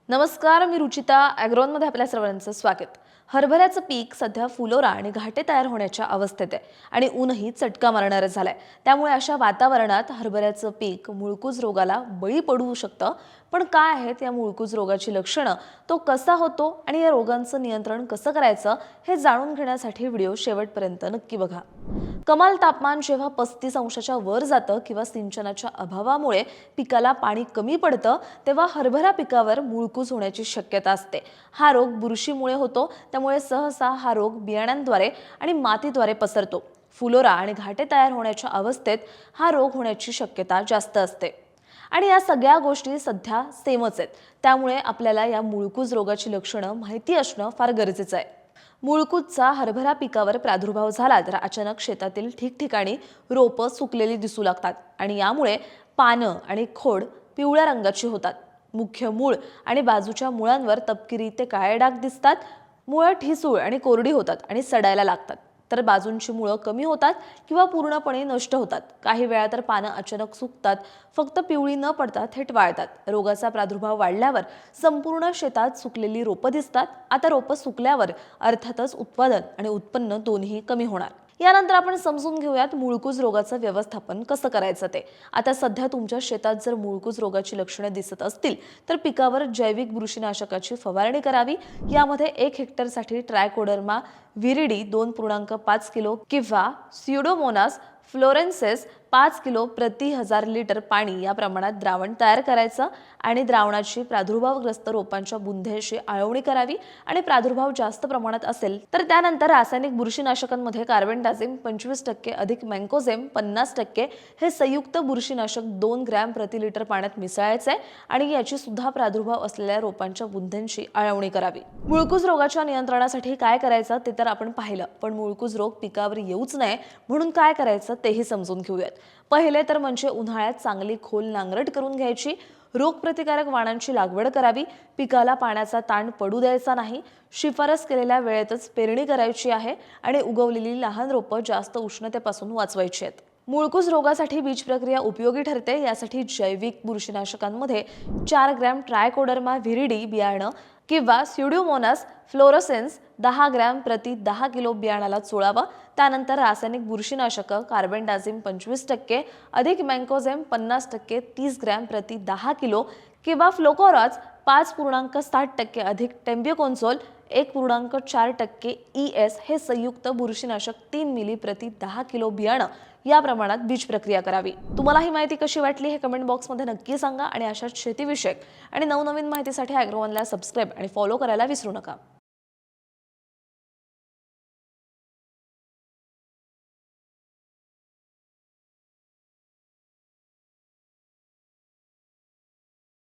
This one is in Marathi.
नमस्कार, मी रुचिता ॲग्रोनमध्ये आपल्या सर्वांचं स्वागत. हरभऱ्याचं पीक सध्या फुलोरा आणि घाटे तयार होण्याच्या अवस्थेत आहे आणि ऊनही चटका मारणारं झालंय. त्यामुळे अशा वातावरणात हरभऱ्याचं पीक मुळकूज रोगाला बळी पडू शकतं. पण काय आहेत या मुळकूज रोगाची लक्षणं, तो कसा होतो आणि या रोगांचं नियंत्रण कसं करायचं हे जाणून घेण्यासाठी व्हिडिओ शेवटपर्यंत नक्की बघा. कमाल तापमान जेव्हा 35 अंशाच्या वर जातं किंवा सिंचनाच्या अभावामुळे पिकाला पाणी कमी पडतं, तेव्हा हरभरा पिकावर मुळकूज होण्याची शक्यता असते. हा रोग बुरशीमुळे होतो, त्यामुळे सहसा हा रोग बियाण्यांद्वारे आणि मातीद्वारे पसरतो. फुलोरा आणि घाटे तयार होण्याच्या अवस्थेत हा रोग होण्याची शक्यता जास्त असते. आणि या सगळ्या गोष्टी सध्या सेमच आहेत. त्यामुळे आपल्याला या मुळकूज रोगाची लक्षणं माहिती असणं फार गरजेचं आहे. मुळकूजचा हरभरा पिकावर प्रादुर्भाव झाला तर अचानक शेतातील ठिकठिकाणी रोपं सुकलेली दिसू लागतात आणि यामुळे पानं आणि खोड पिवळ्या रंगाची होतात. मुख्य मूळ आणि बाजूच्या मुळांवर तपकिरी ते काळे डाग दिसतात. मुळं ठिसूळ आणि कोरडी होतात आणि सडायला लागतात. तर बाजूंची मुळं कमी होतात किंवा पूर्णपणे नष्ट होतात. काही वेळा तर पानं अचानक सुकतात, फक्त पिवळी न पडता थेट वाळतात. रोगाचा प्रादुर्भाव वाढल्यावर संपूर्ण शेतात सुकलेली रोपं दिसतात. आता रोपं सुकल्यावर अर्थातच उत्पादन आणि उत्पन्न दोन्ही कमी होणार. यानंतर आपण समजून घेऊयात मुळकूज रोगाचं व्यवस्थापन कसं करायचं ते. आता सध्या तुमच्या शेतात जर मुळकूज रोगाची लक्षणे दिसत असतील तर पिकावर जैविक बुरशीनाशकाची फवारणी करावी. यामध्ये 1 हेक्टरसाठी ट्रायकोडर्मा विरिडी 2.5 किलो किंवा स्युडोमोनास फ्लोरेन्सेस 5 किलो प्रति 1000 लिटर पाणी या प्रमाणात द्रावण तयार करायचं आणि द्रावणाची प्रादुर्भावग्रस्त रोपांच्या बुंध्याशी आळवणी करावी. आणि प्रादुर्भाव जास्त प्रमाणात असेल तर त्यानंतर रासायनिक बुरशीनाशकांमध्ये कार्बेंडाझिम 25% अधिक मँकोझेम 50% हे संयुक्त बुरशीनाशक 2 ग्रॅम प्रति लिटर पाण्यात मिसळायचे आणि याची सुद्धा प्रादुर्भाव असलेल्या रोपांच्या बुंध्यांशी आळवणी करावी. मुळकूज रोगाच्या नियंत्रणासाठी काय करायचं ते तर आपण पाहिलं, पण मुळकूज रोग पिकावर येऊच नये म्हणून काय करायचं तेही समजून घेऊयात. पहिले तर म्हणजे उन्हाळ्यात चांगली खोल नांगरट करून घ्यायची. रोगप्रतिकारक वाणांची लागवड करावी. पिकाला पाण्याचा ताण पडू द्यायचा नाही. शिफारस केलेल्या वेळेतच पेरणी करायची आहे आणि उगवलेली लहान रोपं जास्त उष्णतेपासून वाचवायची आहेत. मुळकूज रोगासाठी बीज प्रक्रिया उपयोगी ठरते. यासाठी जैविक बुरशीनाशकांमध्ये 4 ग्रॅम ट्रायकोडर्मा व्हिरिडी बियाणं किंवा स्युडोमोनास फ्लोरोसेन्स 10 ग्रॅम प्रति 10 किलो बियाणाला चोळावं. त्यानंतर रासायनिक बुरशीनाशक कार्बेंडाझिम 25% अधिक मँकोझेम 50% 30 ग्रॅम प्रति 10 किलो किंवा फ्लोकोराज 5.7% अधिक टेम्बिकोन्झोल 1.4% ES हे संयुक्त बुरशीनाशक 3 मिली प्रति 10 किलो बियाणं या प्रमाणात बीज प्रक्रिया करावी. तुम्हाला ही माहिती कशी वाटली हे कमेंट बॉक्समध्ये नक्की सांगा आणि अशाच शेतीविषयक आणि नवनवीन माहितीसाठी ॲग्रोवनला सबस्क्राईब आणि फॉलो करायला विसरू नका.